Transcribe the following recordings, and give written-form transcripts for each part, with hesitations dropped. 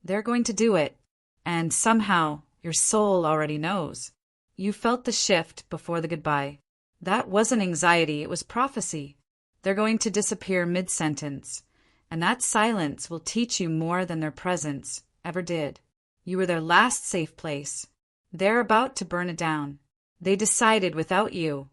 They're going to do it. And somehow, your soul already knows. You felt the shift before the goodbye. That wasn't anxiety, it was prophecy. They're going to disappear mid-sentence, and that silence will teach you more than their presence ever did. You were their last safe place. They're about to burn it down. They decided without you,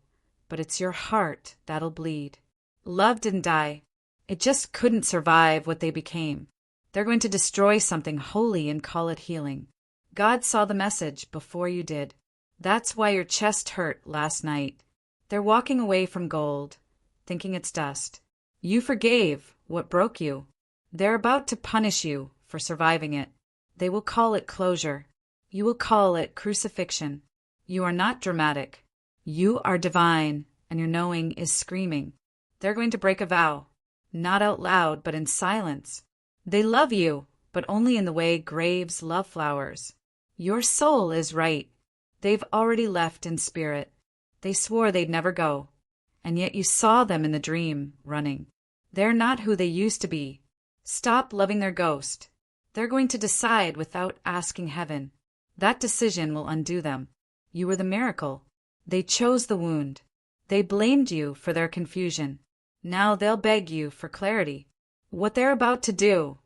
but it's your heart that'll bleed. Love didn't die. It just couldn't survive what they became. They're going to destroy something holy and call it healing. God saw the message before you did. That's why your chest hurt last night. They're walking away from gold, thinking it's dust. You forgave what broke you. They're about to punish you for surviving it. They will call it closure. You will call it crucifixion. You are not dramatic. You are divine, and your knowing is screaming. They're going to break a vow, not out loud, but in silence. They love you, but only in the way graves love flowers. Your soul is right. They've already left in spirit. They swore they'd never go, and yet you saw them in the dream, running. They're not who they used to be. Stop loving their ghost. They're going to decide without asking heaven. That decision will undo them. You were the miracle. They chose the wound. They blamed you for their confusion. Now they'll beg you for clarity. What they're about to do,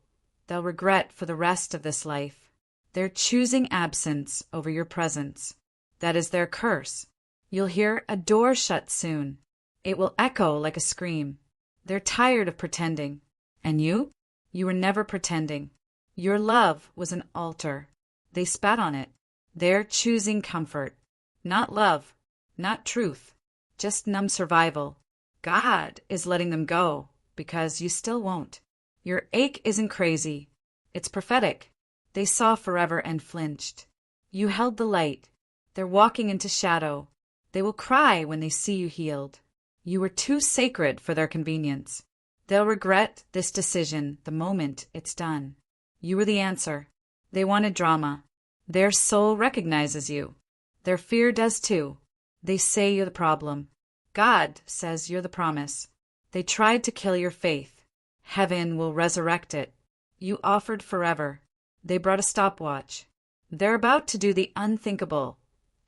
they'll regret for the rest of this life. They're choosing absence over your presence. That is their curse. You'll hear a door shut soon. It will echo like a scream. They're tired of pretending. And you? You were never pretending. Your love was an altar. They spat on it. They're choosing comfort. Not love. Not truth. Just numb survival. God is letting them go, because you still won't. Your ache isn't crazy. It's prophetic. They saw forever and flinched. You held the light. They're walking into shadow. They will cry when they see you healed. You were too sacred for their convenience. They'll regret this decision the moment it's done. You were the answer. They wanted drama. Their soul recognizes you. Their fear does too. They say you're the problem. God says you're the promise. They tried to kill your faith. Heaven will resurrect it. You offered forever. They brought a stopwatch. They're about to do the unthinkable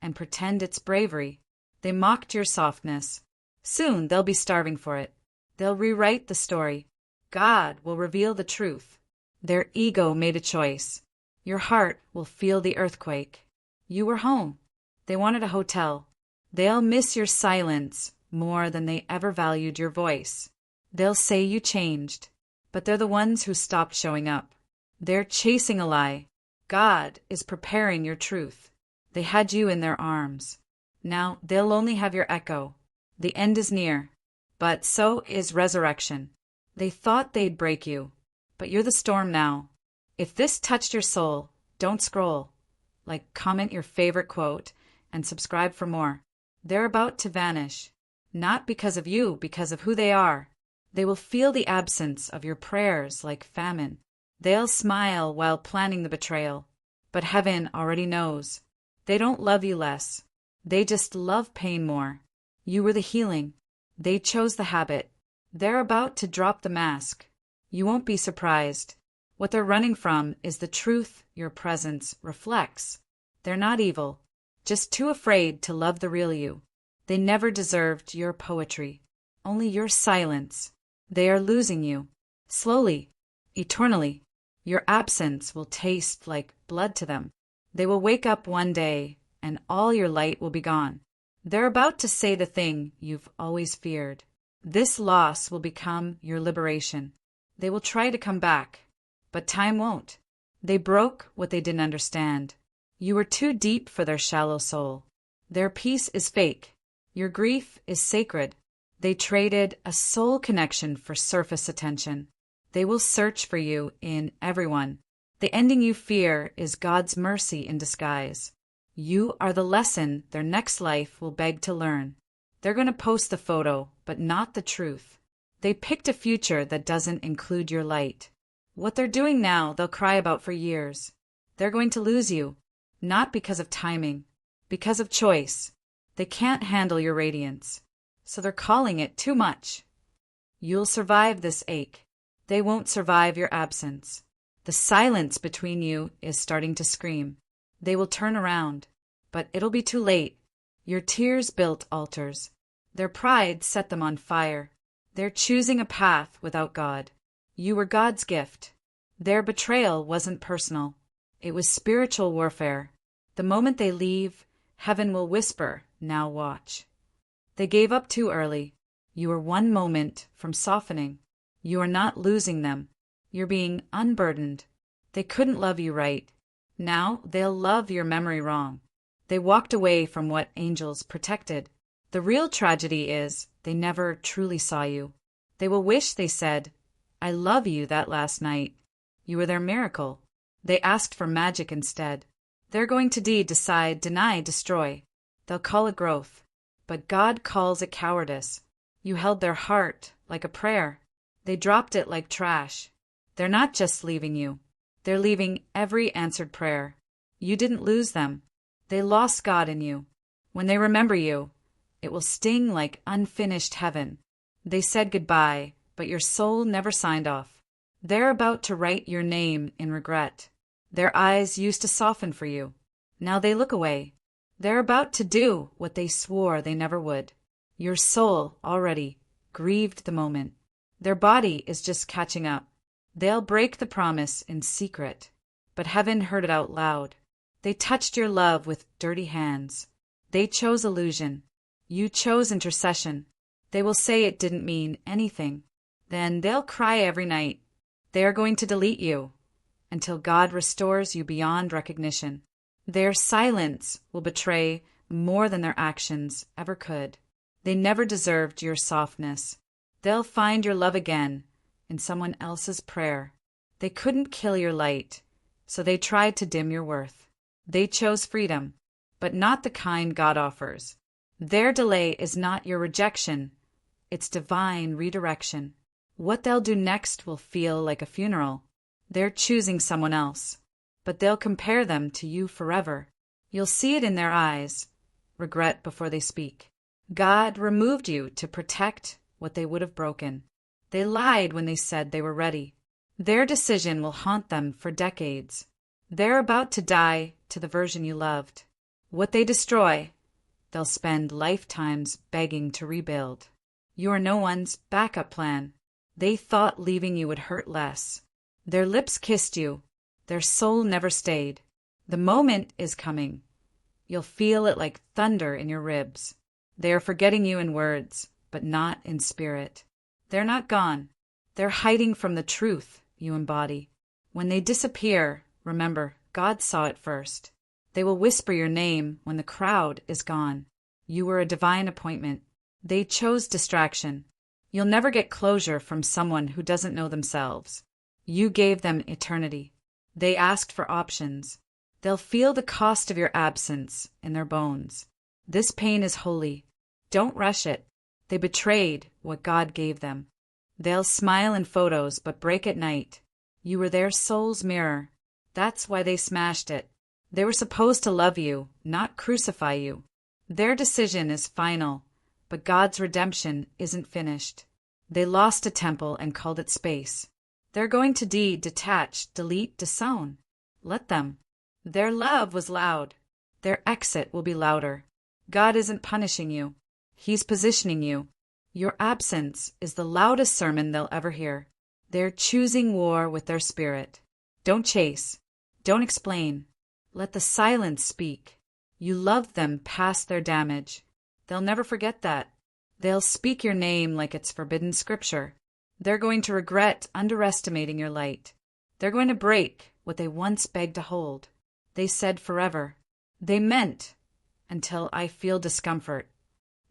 and pretend it's bravery. They mocked your softness. Soon they'll be starving for it. They'll rewrite the story. God will reveal the truth. Their ego made a choice. Your heart will feel the earthquake. You were home. They wanted a hotel. They'll miss your silence more than they ever valued your voice. They'll say you changed, but they're the ones who stopped showing up. They're chasing a lie. God is preparing your truth. They had you in their arms. Now they'll only have your echo. The end is near, but so is resurrection. They thought they'd break you, but you're the storm now. If this touched your soul, don't scroll. Comment your favorite quote, and subscribe for more. They're about to vanish, not because of you, because of who they are. They will feel the absence of your prayers like famine. They'll smile while planning the betrayal, but heaven already knows. They don't love you less. They just love pain more. You were the healing. They chose the habit. They're about to drop the mask. You won't be surprised. What they're running from is the truth your presence reflects. They're not evil, just too afraid to love the real you. They never deserved your poetry, only your silence. They are losing you. Slowly, eternally. Your absence will taste like blood to them. They will wake up one day, and all your light will be gone. They're about to say the thing you've always feared. This loss will become your liberation. They will try to come back, but time won't. They broke what they didn't understand. You were too deep for their shallow soul. Their peace is fake. Your grief is sacred. They traded a soul connection for surface attention. They will search for you in everyone. The ending you fear is God's mercy in disguise. You are the lesson their next life will beg to learn. They're going to post the photo, but not the truth. They picked a future that doesn't include your light. What they're doing now, they'll cry about for years. They're going to lose you, not because of timing, because of choice. They can't handle your radiance, so they're calling it too much. You'll survive this ache. They won't survive your absence. The silence between you is starting to scream. They will turn around, but it'll be too late. Your tears built altars. Their pride set them on fire. They're choosing a path without God. You were God's gift. Their betrayal wasn't personal. It was spiritual warfare. The moment they leave, heaven will whisper, "Now watch." They gave up too early. You were one moment from softening. You are not losing them. You're being unburdened. They couldn't love you right. Now they'll love your memory wrong. They walked away from what angels protected. The real tragedy is they never truly saw you. They will wish they said, "I love you" that last night. You were their miracle. They asked for magic instead. They're going to decide, deny, destroy. They'll call it growth. But God calls it cowardice. You held their heart like a prayer. They dropped it like trash. They're not just leaving you. They're leaving every answered prayer. You didn't lose them. They lost God in you. When they remember you, it will sting like unfinished heaven. They said goodbye, but your soul never signed off. They're about to write your name in regret. Their eyes used to soften for you. Now they look away. They're about to do what they swore they never would. Your soul already grieved the moment. Their body is just catching up. They'll break the promise in secret, but heaven heard it out loud. They touched your love with dirty hands. They chose illusion. You chose intercession. They will say it didn't mean anything. Then they'll cry every night. They are going to delete you until God restores you beyond recognition. Their silence will betray more than their actions ever could. They never deserved your softness. They'll find your love again in someone else's prayer. They couldn't kill your light, so they tried to dim your worth. They chose freedom, but not the kind God offers. Their delay is not your rejection, it's divine redirection. What they'll do next will feel like a funeral. They're choosing someone else, but they'll compare them to you forever. You'll see it in their eyes, regret before they speak. God removed you to protect what they would have broken. They lied when they said they were ready. Their decision will haunt them for decades. They're about to die to the version you loved. What they destroy, they'll spend lifetimes begging to rebuild. You are no one's backup plan. They thought leaving you would hurt less. Their lips kissed you. Their soul never stayed. The moment is coming. You'll feel it like thunder in your ribs. They are forgetting you in words, but not in spirit. They're not gone. They're hiding from the truth you embody. When they disappear, remember, God saw it first. They will whisper your name when the crowd is gone. You were a divine appointment. They chose distraction. You'll never get closure from someone who doesn't know themselves. You gave them eternity. They asked for options. They'll feel the cost of your absence in their bones. This pain is holy. Don't rush it. They betrayed what God gave them. They'll smile in photos but break at night. You were their soul's mirror. That's why they smashed it. They were supposed to love you, not crucify you. Their decision is final, but God's redemption isn't finished. They lost a temple and called it space. They're going to detach, delete, disown. Let them. Their love was loud. Their exit will be louder. God isn't punishing you. He's positioning you. Your absence is the loudest sermon they'll ever hear. They're choosing war with their spirit. Don't chase. Don't explain. Let the silence speak. You loved them past their damage. They'll never forget that. They'll speak your name like it's forbidden scripture. They're going to regret underestimating your light. They're going to break what they once begged to hold. They said forever. They meant until I feel discomfort.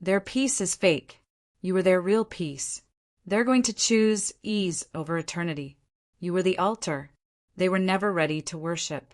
Their peace is fake. You were their real peace. They're going to choose ease over eternity. You were the altar. They were never ready to worship.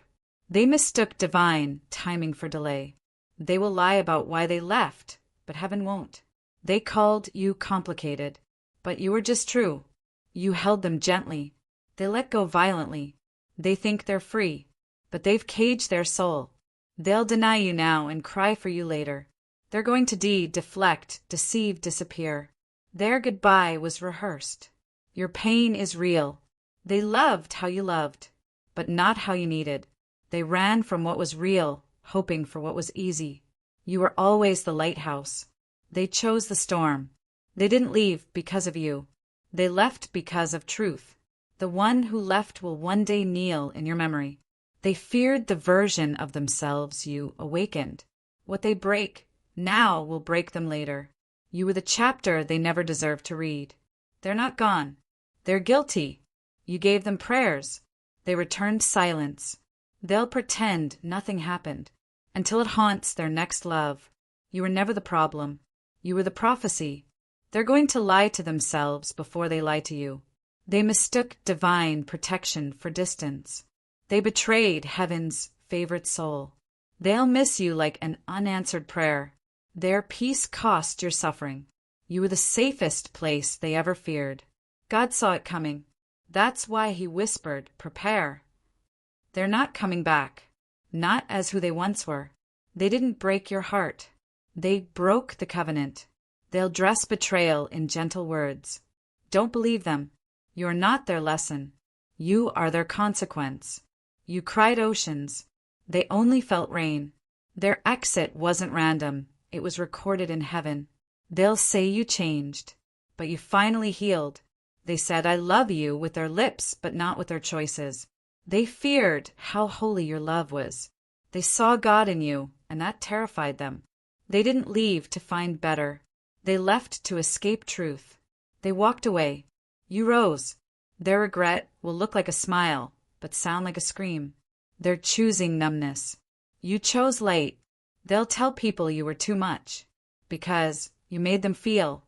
They mistook divine timing for delay. They will lie about why they left, but heaven won't. They called you complicated, but you were just true. You held them gently. They let go violently. They think they're free, but they've caged their soul. They'll deny you now and cry for you later. They're going to deflect, deceive, disappear. Their goodbye was rehearsed. Your pain is real. They loved how you loved. but not how you needed. They ran from what was real, hoping for what was easy. You were always the lighthouse. They chose the storm. They didn't leave because of you. They left because of truth. The one who left will one day kneel in your memory. They feared the version of themselves you awakened. What they break now will break them later. You were the chapter they never deserved to read. They're not gone. They're guilty. You gave them prayers. They returned silence. They'll pretend nothing happened until it haunts their next love. You were never the problem. You were the prophecy. They're going to lie to themselves before they lie to you. They mistook divine protection for distance. They betrayed heaven's favorite soul. They'll miss you like an unanswered prayer. Their peace cost your suffering. You were the safest place they ever feared. God saw it coming. That's why he whispered, "Prepare." They're not coming back. Not as who they once were. They didn't break your heart. They broke the covenant. They'll dress betrayal in gentle words. Don't believe them. You're not their lesson. You are their consequence. You cried oceans. They only felt rain. Their exit wasn't random. It was recorded in heaven. They'll say you changed, but you finally healed. They said, "I love you," with their lips, but not with their choices. They feared how holy your love was. They saw God in you, and that terrified them. They didn't leave to find better. They left to escape truth. They walked away. You rose. Their regret will look like a smile, but sound like a scream. They're choosing numbness. You chose light. They'll tell people you were too much, because you made them feel.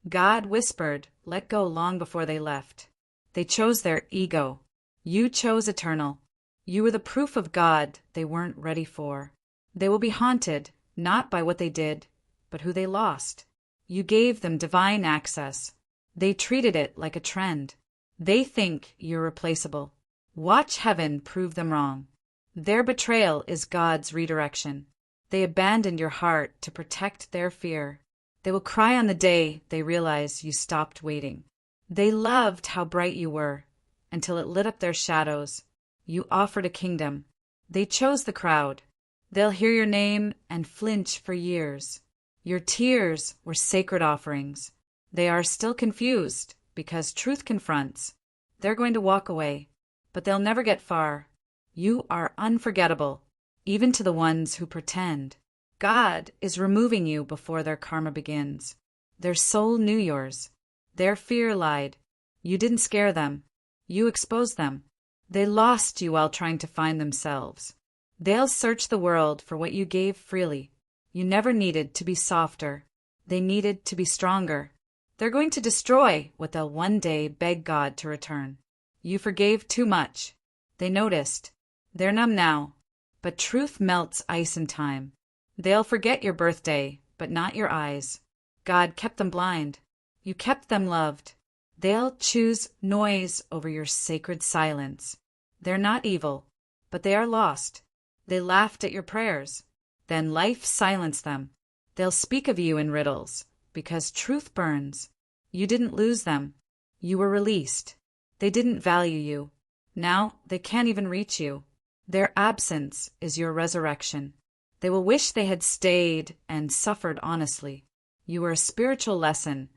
God whispered, "Let go," long before they left. They chose their ego. You chose eternal. You were the proof of God they weren't ready for. They will be haunted, not by what they did, but who they lost. You gave them divine access. They treated it like a trend. They think you're replaceable. Watch heaven prove them wrong. Their betrayal is God's redirection. They abandoned your heart to protect their fear. They will cry on the day they realize you stopped waiting. They loved how bright you were, until it lit up their shadows. You offered a kingdom. They chose the crowd. They'll hear your name and flinch for years. Your tears were sacred offerings. They are still confused, because truth confronts. They're going to walk away, but they'll never get far. You are unforgettable, even to the ones who pretend. God is removing you before their karma begins. Their soul knew yours. Their fear lied. You didn't scare them. You exposed them. They lost you while trying to find themselves. They'll search the world for what you gave freely. You never needed to be softer. They needed to be stronger. They're going to destroy what they'll one day beg God to return. You forgave too much. They noticed. They're numb now. But truth melts ice in time. They'll forget your birthday, but not your eyes. God kept them blind. You kept them loved. They'll choose noise over your sacred silence. They're not evil, but they are lost. They laughed at your prayers. Then life silenced them. They'll speak of you in riddles, because truth burns. You didn't lose them. You were released. They didn't value you. Now they can't even reach you. Their absence is your resurrection. They will wish they had stayed and suffered honestly. You were a spiritual lesson,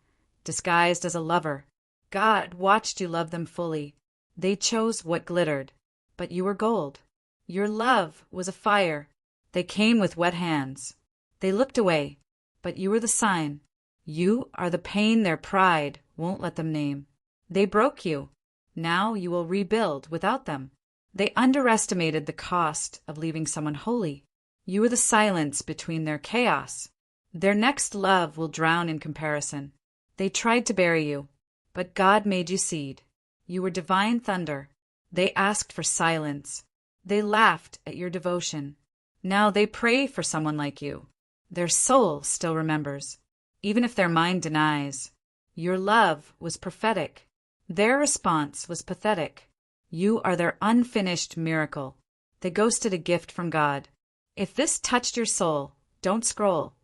disguised as a lover. God watched you love them fully. They chose what glittered, but you were gold. Your love was a fire. They came with wet hands. They looked away, but you were the sign. You are the pain their pride won't let them name. They broke you. Now you will rebuild without them. They underestimated the cost of leaving someone holy. You were the silence between their chaos. Their next love will drown in comparison. They tried to bury you, but God made you seed. You were divine thunder. They asked for silence. They laughed at your devotion. Now they pray for someone like you. Their soul still remembers, even if their mind denies. Your love was prophetic. Their response was pathetic. You are their unfinished miracle. They ghosted a gift from God. If this touched your soul, don't scroll.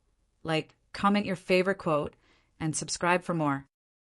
Like, comment your favorite quote, and subscribe for more.